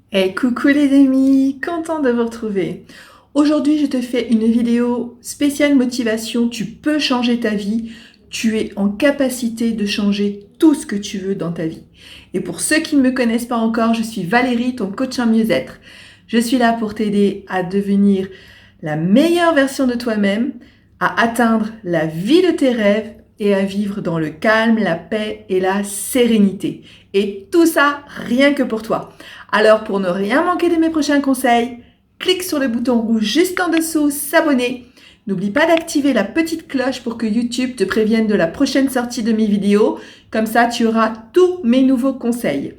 Hey, coucou les amis, content de vous retrouver. Aujourd'hui, je te fais une vidéo spéciale motivation. Tu peux changer ta vie. Tu es en capacité de changer tout ce que tu veux dans ta vie. Et pour ceux qui ne me connaissent pas encore, je suis Valérie, ton coach en mieux-être. Je suis là pour t'aider à devenir la meilleure version de toi-même, à atteindre la vie de tes rêves et à vivre dans le calme, la paix et la sérénité. Et tout ça, rien que pour toi. Alors pour ne rien manquer de mes prochains conseils, clique sur le bouton rouge juste en dessous, s'abonner. N'oublie pas d'activer la petite cloche pour que YouTube te prévienne de la prochaine sortie de mes vidéos. Comme ça, tu auras tous mes nouveaux conseils.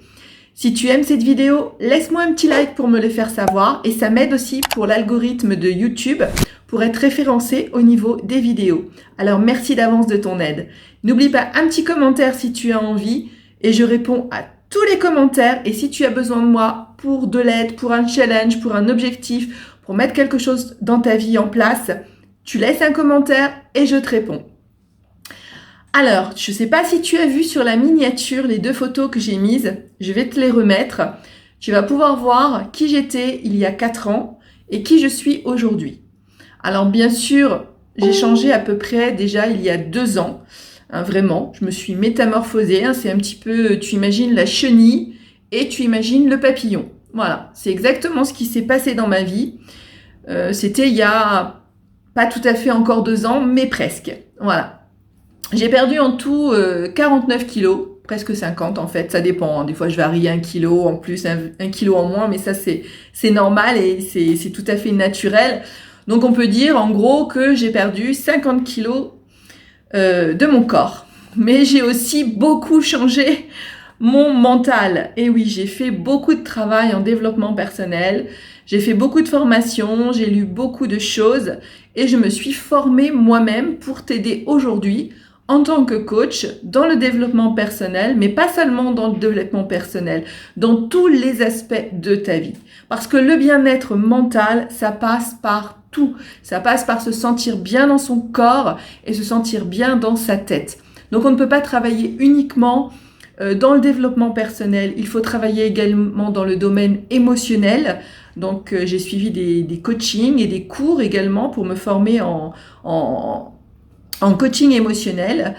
Si tu aimes cette vidéo, laisse-moi un petit like pour me le faire savoir et ça m'aide aussi pour l'algorithme de YouTube pour être référencé au niveau des vidéos. Alors merci d'avance de ton aide. N'oublie pas un petit commentaire si tu as envie et je réponds à tous les commentaires. Et si tu as besoin de moi pour de l'aide, pour un challenge, pour un objectif, pour mettre quelque chose dans ta vie en place, tu laisses un commentaire et je te réponds. Alors, je ne sais pas si tu as vu sur la miniature les deux photos que j'ai mises. Je vais te les remettre. Tu vas pouvoir voir qui j'étais il y a 4 ans et qui je suis aujourd'hui. Alors bien sûr, j'ai changé à peu près déjà il y a 2 ans. Hein, vraiment, je me suis métamorphosée. Hein, c'est un petit peu, tu imagines la chenille et tu imagines le papillon. Voilà, c'est exactement ce qui s'est passé dans ma vie. C'était il y a pas tout à fait encore 2 ans, mais presque. Voilà. J'ai perdu en tout 49 kilos, presque 50 en fait, ça dépend. Hein. Des fois je varie 1 kilo en plus, 1 kilo en moins, mais ça c'est normal et c'est tout à fait naturel. Donc on peut dire en gros que j'ai perdu 50 kilos de mon corps. Mais j'ai aussi beaucoup changé mon mental. Et oui, j'ai fait beaucoup de travail en développement personnel, j'ai fait beaucoup de formations, j'ai lu beaucoup de choses et je me suis formée moi-même pour t'aider aujourd'hui en tant que coach dans le développement personnel, mais pas seulement dans le développement personnel, dans tous les aspects de ta vie. Parce que le bien-être mental, ça passe par tout. Ça passe par se sentir bien dans son corps et se sentir bien dans sa tête. Donc on ne peut pas travailler uniquement dans le développement personnel. Il faut travailler également dans le domaine émotionnel. Donc j'ai suivi des coachings et des cours également pour me former en coaching émotionnel.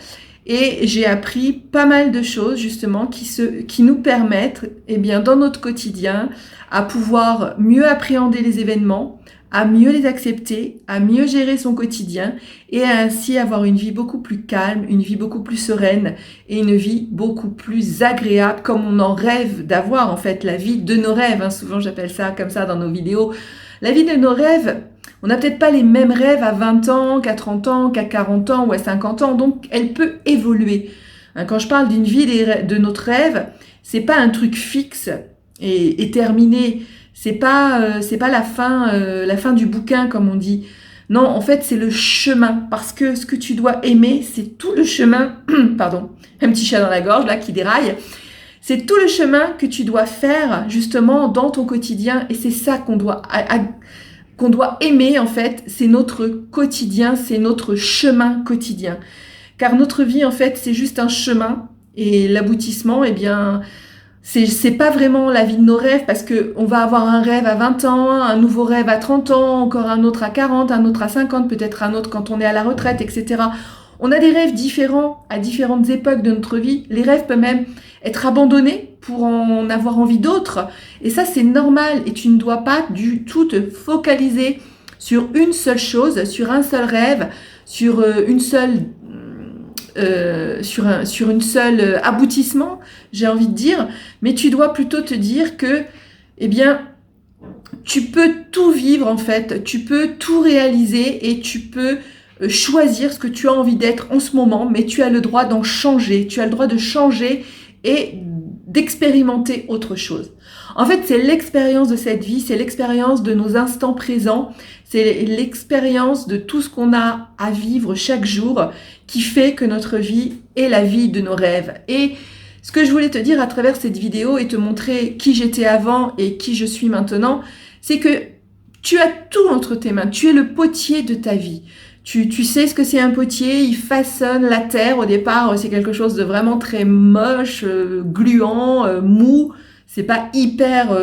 Et j'ai appris pas mal de choses justement qui nous permettent, eh bien, dans notre quotidien, à pouvoir mieux appréhender les événements, à mieux les accepter, à mieux gérer son quotidien et à ainsi avoir une vie beaucoup plus calme, une vie beaucoup plus sereine et une vie beaucoup plus agréable comme on en rêve d'avoir en fait, la vie de nos rêves. Hein. Souvent j'appelle ça comme ça dans nos vidéos. La vie de nos rêves, on n'a peut-être pas les mêmes rêves à 20 ans, qu'à 30 ans, qu'à 40 ans ou à 50 ans, donc elle peut évoluer. Hein, quand je parle d'une vie de notre rêve, c'est pas un truc fixe et terminé. C'est pas la fin du bouquin comme on dit. Non, en fait, c'est le chemin parce que ce que tu dois aimer, c'est tout le chemin. Pardon, un petit chat dans la gorge là qui déraille. C'est tout le chemin que tu dois faire justement dans ton quotidien et c'est ça qu'on doit aimer en fait. C'est notre quotidien, c'est notre chemin quotidien. Car notre vie en fait, c'est juste un chemin et l'aboutissement, eh bien, c'est pas vraiment la vie de nos rêves parce que on va avoir un rêve à 20 ans, un nouveau rêve à 30 ans, encore un autre à 40, un autre à 50, peut-être un autre quand on est à la retraite, etc. On a des rêves différents à différentes époques de notre vie. Les rêves peuvent même être abandonnés pour en avoir envie d'autres. Et ça, c'est normal. Et tu ne dois pas du tout te focaliser sur une seule chose, sur un seul rêve, sur une seule sur une seule aboutissement, j'ai envie de dire, mais tu dois plutôt te dire que, eh bien, tu peux tout vivre en fait, tu peux tout réaliser et tu peux choisir ce que tu as envie d'être en ce moment, mais tu as le droit d'en changer, tu as le droit de changer et d'expérimenter autre chose. En fait, c'est l'expérience de cette vie, c'est l'expérience de nos instants présents, c'est l'expérience de tout ce qu'on a à vivre chaque jour qui fait que notre vie est la vie de nos rêves. Et ce que je voulais te dire à travers cette vidéo et te montrer qui j'étais avant et qui je suis maintenant, c'est que tu as tout entre tes mains, tu es le potier de ta vie. Tu sais ce que c'est un potier, il façonne la terre. Au départ, c'est quelque chose de vraiment très moche, gluant, mou. c'est pas hyper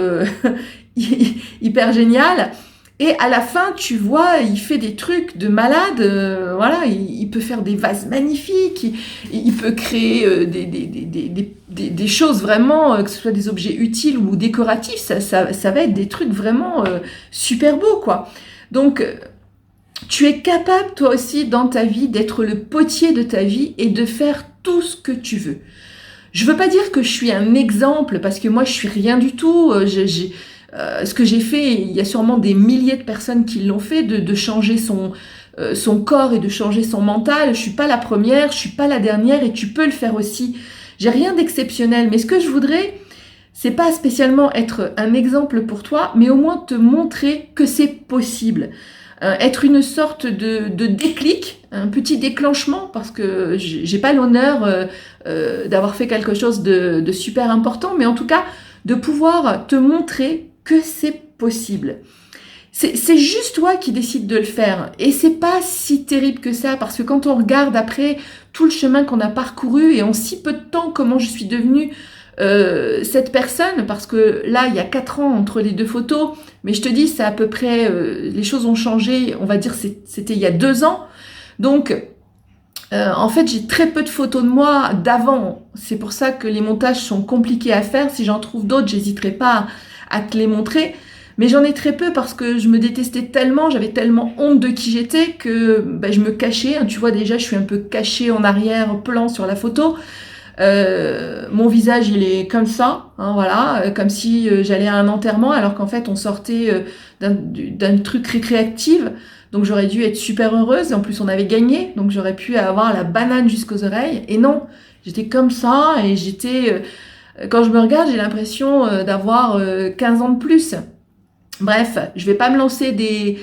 hyper génial. Et à la fin, tu vois, il fait des trucs de malade. Voilà, il peut faire des vases magnifiques. Il peut créer des choses vraiment, que ce soit des objets utiles ou décoratifs. Ça va être des trucs vraiment super beaux, quoi. Donc, tu es capable, toi aussi, dans ta vie, d'être le potier de ta vie et de faire tout ce que tu veux. Je veux pas dire que je suis un exemple, parce que moi, je suis rien du tout. Ce que j'ai fait, il y a sûrement des milliers de personnes qui l'ont fait, de changer son corps et de changer son mental. Je suis pas la première, je suis pas la dernière, et tu peux le faire aussi. J'ai rien d'exceptionnel, mais ce que je voudrais, c'est pas spécialement être un exemple pour toi, mais au moins te montrer que c'est possible. Être une sorte de déclic, un petit déclenchement, parce que j'ai pas l'honneur d'avoir fait quelque chose de super important, mais en tout cas, de pouvoir te montrer que c'est possible. C'est juste toi qui décides de le faire. Et c'est pas si terrible que ça, parce que quand on regarde après tout le chemin qu'on a parcouru et en si peu de temps comment je suis devenue cette personne, parce que là, il y a 4 ans entre les deux photos, mais je te dis, c'est à peu près, les choses ont changé, on va dire, c'était il y a 2 ans. Donc, en fait, j'ai très peu de photos de moi d'avant. C'est pour ça que les montages sont compliqués à faire. Si j'en trouve d'autres, j'hésiterai pas à te les montrer. Mais j'en ai très peu parce que je me détestais tellement, j'avais tellement honte de qui j'étais que je me cachais. Tu vois, déjà, je suis un peu cachée en arrière-plan sur la photo. Mon visage, il est comme ça, hein, voilà, comme si j'allais à un enterrement, alors qu'en fait, on sortait d'un truc récréatif. Donc j'aurais dû être super heureuse, et en plus on avait gagné, donc j'aurais pu avoir la banane jusqu'aux oreilles. Et non, j'étais comme ça, et quand je me regarde, j'ai l'impression d'avoir 15 ans de plus. Bref, je vais pas me lancer des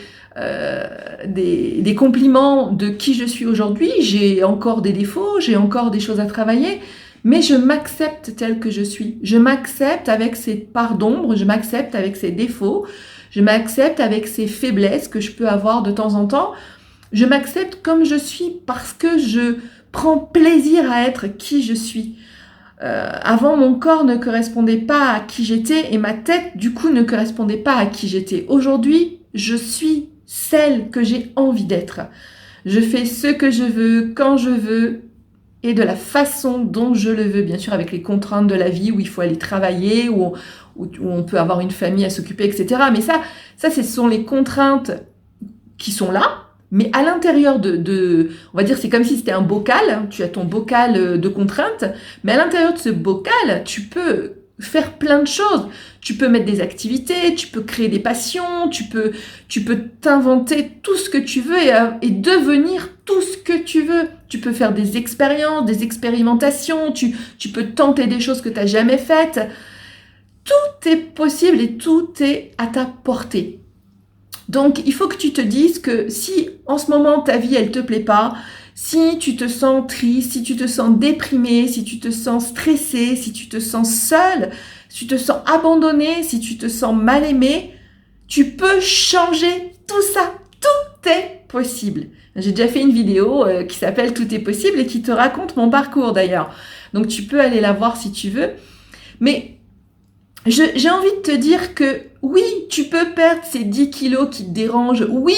compliments de qui je suis aujourd'hui. J'ai encore des défauts, j'ai encore des choses à travailler, mais je m'accepte telle que je suis. Je m'accepte avec ses parts d'ombre, je m'accepte avec ses défauts, je m'accepte avec ces faiblesses que je peux avoir de temps en temps. Je m'accepte comme je suis parce que je prends plaisir à être qui je suis. Avant, mon corps ne correspondait pas à qui j'étais et ma tête, du coup, ne correspondait pas à qui j'étais. Aujourd'hui, je suis celle que j'ai envie d'être. Je fais ce que je veux, quand je veux et de la façon dont je le veux. Bien sûr, avec les contraintes de la vie où il faut aller travailler, où on peut avoir une famille à s'occuper, etc. Mais ça, ce sont les contraintes qui sont là. Mais à l'intérieur on va dire, c'est comme si c'était un bocal, tu as ton bocal de contraintes, mais à l'intérieur de ce bocal, tu peux faire plein de choses. Tu peux mettre des activités, tu peux créer des passions, tu peux t'inventer tout ce que tu veux et devenir tout ce que tu veux. Tu peux faire des expériences, des expérimentations, tu peux tenter des choses que tu n'as jamais faites. Tout est possible et tout est à ta portée. Donc, il faut que tu te dises que si en ce moment ta vie elle te plaît pas, si tu te sens triste, si tu te sens déprimé, si tu te sens stressé, si tu te sens seul, si tu te sens abandonné, si tu te sens mal aimé, tu peux changer tout ça. Tout est possible. J'ai déjà fait une vidéo qui s'appelle Tout est possible et qui te raconte mon parcours d'ailleurs. Donc tu peux aller la voir si tu veux. Mais j'ai envie de te dire que oui, tu peux perdre ces 10 kilos qui te dérangent. Oui,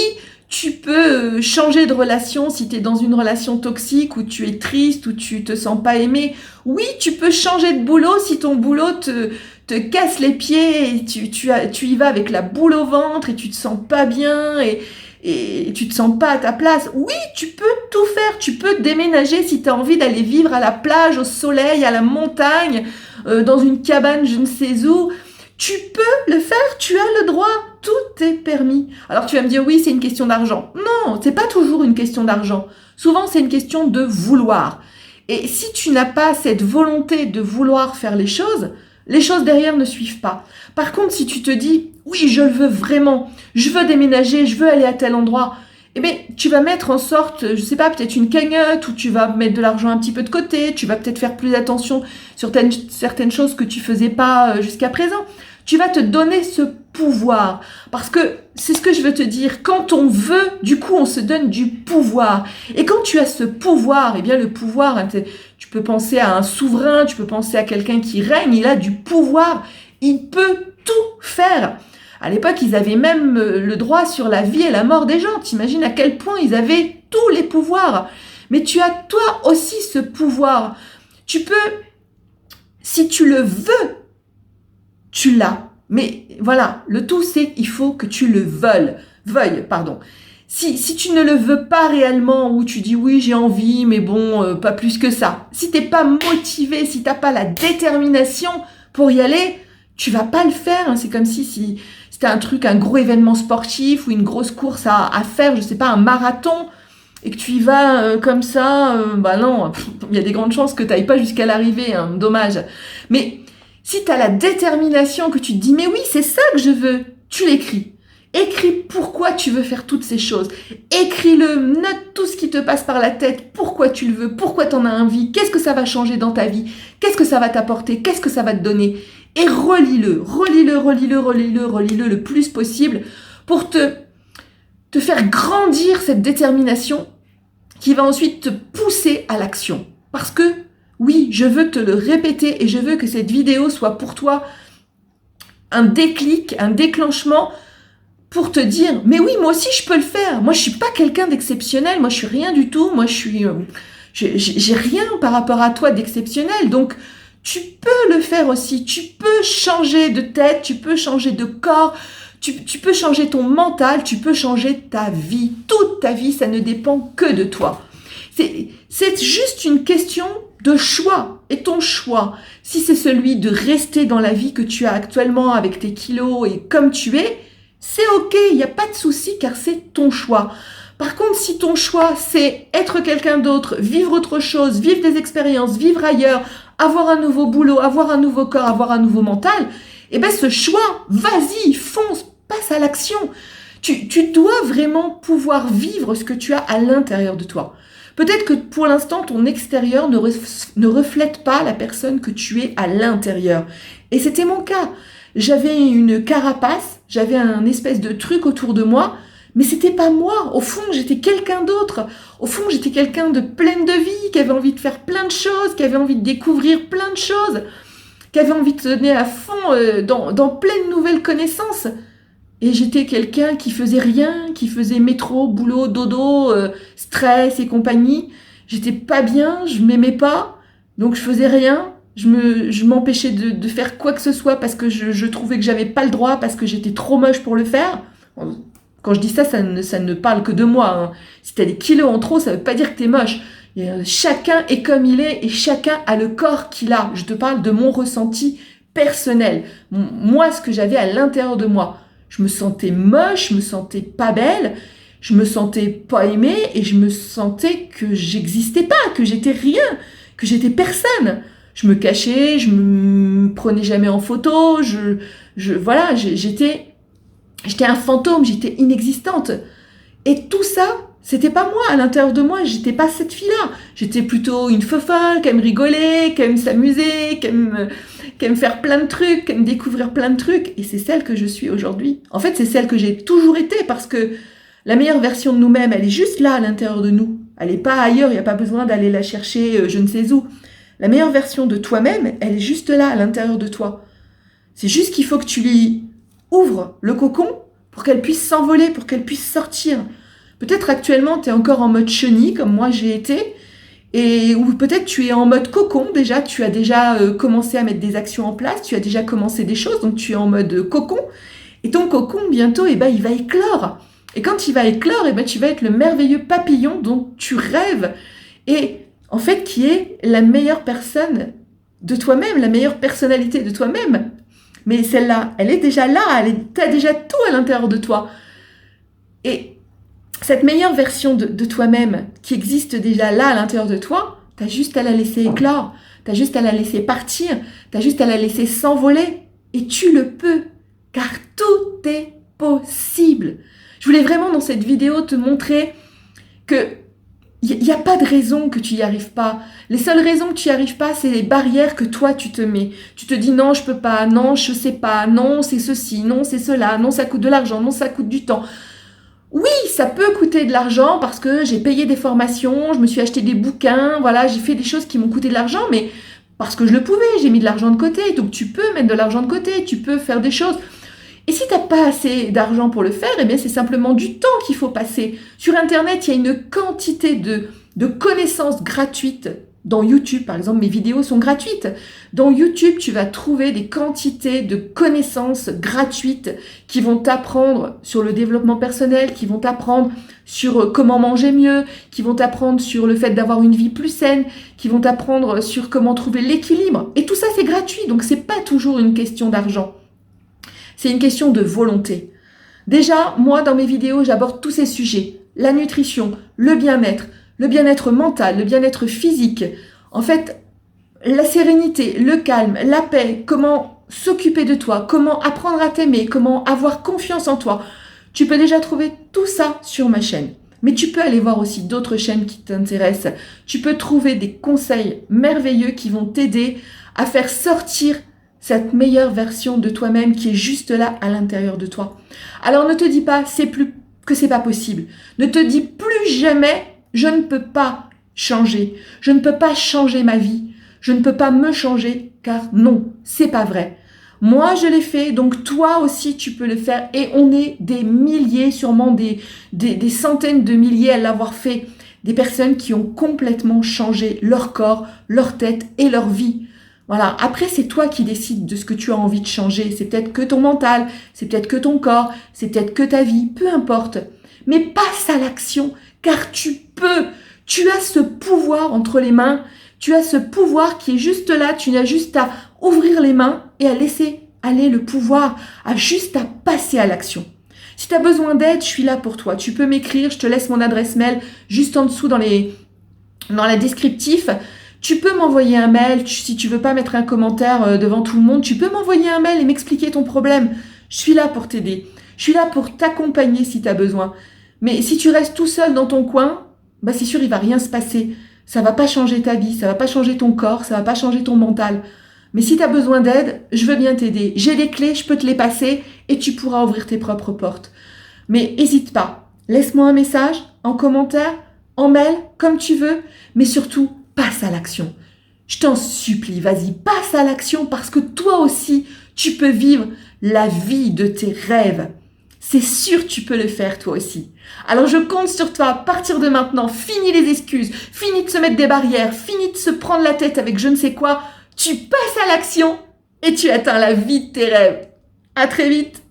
tu peux changer de relation si tu es dans une relation toxique, où tu es triste, où tu te sens pas aimé. Oui, tu peux changer de boulot si ton boulot te casse les pieds et tu y vas avec la boule au ventre et tu te sens pas bien et tu te sens pas à ta place. Oui, tu peux tout faire. Tu peux déménager si tu as envie d'aller vivre à la plage, au soleil, à la montagne, dans une cabane je ne sais où. Tu peux le faire, tu as le droit, tout est permis. Alors tu vas me dire, oui, c'est une question d'argent. Non, c'est pas toujours une question d'argent. Souvent, c'est une question de vouloir. Et si tu n'as pas cette volonté de vouloir faire les choses derrière ne suivent pas. Par contre, si tu te dis, oui, je le veux vraiment, je veux déménager, je veux aller à tel endroit, eh bien, tu vas mettre en sorte, je sais pas, peut-être une cagnotte, ou tu vas mettre de l'argent un petit peu de côté, tu vas peut-être faire plus attention sur certaines choses que tu faisais pas jusqu'à présent. Tu vas te donner ce pouvoir. Parce que c'est ce que je veux te dire. Quand on veut, du coup, on se donne du pouvoir. Et quand tu as ce pouvoir, eh bien, le pouvoir, tu peux penser à un souverain, tu peux penser à quelqu'un qui règne, il a du pouvoir. Il peut tout faire. À l'époque, ils avaient même le droit sur la vie et la mort des gens. T'imagines à quel point ils avaient tous les pouvoirs. Mais tu as toi aussi ce pouvoir. Tu peux, si tu le veux, tu l'as. Mais voilà, le tout c'est qu'il faut que tu le veuilles. Si tu ne le veux pas réellement, ou tu dis oui j'ai envie, mais bon, pas plus que ça. Si t'es pas motivé, si t'as pas la détermination pour y aller, tu vas pas le faire. C'est comme si c'était un gros événement sportif ou une grosse course à faire, je sais pas, un marathon, et que tu y vas comme ça, bah non, il y a des grandes chances que tu n'ailles pas jusqu'à l'arrivée, hein, dommage. Mais si tu as la détermination, que tu te dis, mais oui, c'est ça que je veux, tu l'écris. Écris pourquoi tu veux faire toutes ces choses. Écris-le, note tout ce qui te passe par la tête, pourquoi tu le veux, pourquoi tu en as envie, qu'est-ce que ça va changer dans ta vie, qu'est-ce que ça va t'apporter, qu'est-ce que ça va te donner. Et relis-le le plus possible pour te faire grandir cette détermination qui va ensuite te pousser à l'action. Parce que, oui, je veux te le répéter et je veux que cette vidéo soit pour toi un déclic, un déclenchement pour te dire, mais oui, moi aussi je peux le faire. Moi, je suis pas quelqu'un d'exceptionnel. Moi, je suis rien du tout. Moi, j'ai rien par rapport à toi d'exceptionnel. Donc, tu peux le faire aussi. Tu peux changer de tête, tu peux changer de corps, tu peux changer ton mental, tu peux changer ta vie. Toute ta vie, ça ne dépend que de toi. C'est juste une question de choix. Et ton choix, si c'est celui de rester dans la vie que tu as actuellement avec tes kilos et comme tu es, c'est ok, il n'y a pas de souci car c'est ton choix. Par contre, si ton choix, c'est être quelqu'un d'autre, vivre autre chose, vivre des expériences, vivre ailleurs, avoir un nouveau boulot, avoir un nouveau corps, avoir un nouveau mental, eh bien ce choix, vas-y, fonce, passe à l'action. Tu dois vraiment pouvoir vivre ce que tu as à l'intérieur de toi. Peut-être que pour l'instant, ton extérieur ne reflète pas la personne que tu es à l'intérieur. Et c'était mon cas. J'avais une carapace, j'avais un espèce de truc autour de moi, mais c'était pas moi. Au fond, j'étais quelqu'un d'autre. Au fond, j'étais quelqu'un de pleine de vie, qui avait envie de faire plein de choses, qui avait envie de découvrir plein de choses, qui avait envie de se donner à fond dans plein de nouvelles connaissances. Et j'étais quelqu'un qui faisait rien, qui faisait métro, boulot, dodo, stress et compagnie. J'étais pas bien, je m'aimais pas, donc je faisais rien. Je m'empêchais de faire quoi que ce soit parce que je trouvais que j'avais pas le droit, parce que j'étais trop moche pour le faire. Quand je dis ça, ça ne parle que de moi. Hein. Si t'as des kilos en trop, ça veut pas dire que t'es moche. Chacun est comme il est et chacun a le corps qu'il a. Je te parle de mon ressenti personnel. Moi, ce que j'avais à l'intérieur de moi. Je me sentais moche, je me sentais pas belle, je me sentais pas aimée et je me sentais que j'existais pas, que j'étais rien, que j'étais personne. Je me cachais, je me prenais jamais en photo, voilà, j'étais un fantôme, j'étais inexistante. Et tout ça, c'était pas moi, à l'intérieur de moi, j'étais pas cette fille-là. J'étais plutôt une fofolle, qui aime rigoler, qui aime s'amuser, qui aime faire plein de trucs, qui aime découvrir plein de trucs. Et c'est celle que je suis aujourd'hui. En fait, c'est celle que j'ai toujours été, parce que la meilleure version de nous-mêmes, elle est juste là, à l'intérieur de nous. Elle n'est pas ailleurs, il n'y a pas besoin d'aller la chercher je ne sais où. La meilleure version de toi-même, elle est juste là, à l'intérieur de toi. C'est juste qu'il faut que tu lui ouvres le cocon pour qu'elle puisse s'envoler, pour qu'elle puisse sortir. Peut-être actuellement, tu es encore en mode chenille, comme moi j'ai été, ou peut-être tu es en mode cocon déjà, tu as déjà commencé à mettre des actions en place, tu as déjà commencé des choses, donc tu es en mode cocon, et ton cocon, bientôt, il va éclore. Et quand il va éclore, tu vas être le merveilleux papillon dont tu rêves, et en fait, qui est la meilleure personne de toi-même, la meilleure personnalité de toi-même. Mais celle-là, elle est déjà là, tu as déjà tout à l'intérieur de toi. Et cette meilleure version de toi-même qui existe déjà là à l'intérieur de toi, tu as juste à la laisser éclore, tu as juste à la laisser partir, tu as juste à la laisser s'envoler. Et tu le peux, car tout est possible. Je voulais vraiment dans cette vidéo te montrer que il n'y a pas de raison que tu n'y arrives pas. Les seules raisons que tu n'y arrives pas, c'est les barrières que toi tu te mets. Tu te dis non, je peux pas, non, je sais pas, non, c'est ceci, non, c'est cela, non, ça coûte de l'argent, non, ça coûte du temps. Oui, ça peut coûter de l'argent parce que j'ai payé des formations, je me suis acheté des bouquins, voilà, j'ai fait des choses qui m'ont coûté de l'argent, mais parce que je le pouvais, j'ai mis de l'argent de côté. Donc tu peux mettre de l'argent de côté, tu peux faire des choses. Et si tu n'as pas assez d'argent pour le faire, eh bien c'est simplement du temps qu'il faut passer. Sur Internet, il y a une quantité de connaissances gratuites. Dans YouTube, par exemple, mes vidéos sont gratuites. Dans YouTube, tu vas trouver des quantités de connaissances gratuites qui vont t'apprendre sur le développement personnel, qui vont t'apprendre sur comment manger mieux, qui vont t'apprendre sur le fait d'avoir une vie plus saine, qui vont t'apprendre sur comment trouver l'équilibre. Et tout ça, c'est gratuit, donc c'est pas toujours une question d'argent. C'est une question de volonté. Déjà, moi, dans mes vidéos, j'aborde tous ces sujets. La nutrition, le bien-être mental, le bien-être physique. En fait, la sérénité, le calme, la paix, comment s'occuper de toi, comment apprendre à t'aimer, comment avoir confiance en toi. Tu peux déjà trouver tout ça sur ma chaîne. Mais tu peux aller voir aussi d'autres chaînes qui t'intéressent. Tu peux trouver des conseils merveilleux qui vont t'aider à faire sortir cette meilleure version de toi-même qui est juste là à l'intérieur de toi. Alors ne te dis pas que c'est pas possible. Ne te dis plus jamais je ne peux pas changer. Je ne peux pas changer ma vie. Je ne peux pas me changer car non, c'est pas vrai. Moi je l'ai fait, donc toi aussi tu peux le faire et on est des milliers, sûrement des centaines de milliers à l'avoir fait. Des personnes qui ont complètement changé leur corps, leur tête et leur vie. Voilà. Après, c'est toi qui décides de ce que tu as envie de changer. C'est peut-être que ton mental, c'est peut-être que ton corps, c'est peut-être que ta vie, peu importe. Mais passe à l'action, car tu peux. Tu as ce pouvoir entre les mains. Tu as ce pouvoir qui est juste là. Tu n'as juste à ouvrir les mains et à laisser aller le pouvoir, à juste à passer à l'action. Si tu as besoin d'aide, je suis là pour toi. Tu peux m'écrire, je te laisse mon adresse mail juste en dessous dans la descriptif. Tu peux m'envoyer un mail, si tu veux pas mettre un commentaire devant tout le monde, tu peux m'envoyer un mail et m'expliquer ton problème. Je suis là pour t'aider. Je suis là pour t'accompagner si tu as besoin. Mais si tu restes tout seul dans ton coin, bah c'est sûr, il va rien se passer. Ça va pas changer ta vie, ça va pas changer ton corps, ça va pas changer ton mental. Mais si tu as besoin d'aide, je veux bien t'aider. J'ai les clés, je peux te les passer et tu pourras ouvrir tes propres portes. Mais hésite pas. Laisse-moi un message, en commentaire, en mail, comme tu veux, mais surtout, passe à l'action. Je t'en supplie, vas-y, passe à l'action parce que toi aussi, tu peux vivre la vie de tes rêves. C'est sûr, tu peux le faire toi aussi. Alors je compte sur toi, à partir de maintenant, finis les excuses, finis de se mettre des barrières, finis de se prendre la tête avec je ne sais quoi. Tu passes à l'action et tu atteins la vie de tes rêves. À très vite.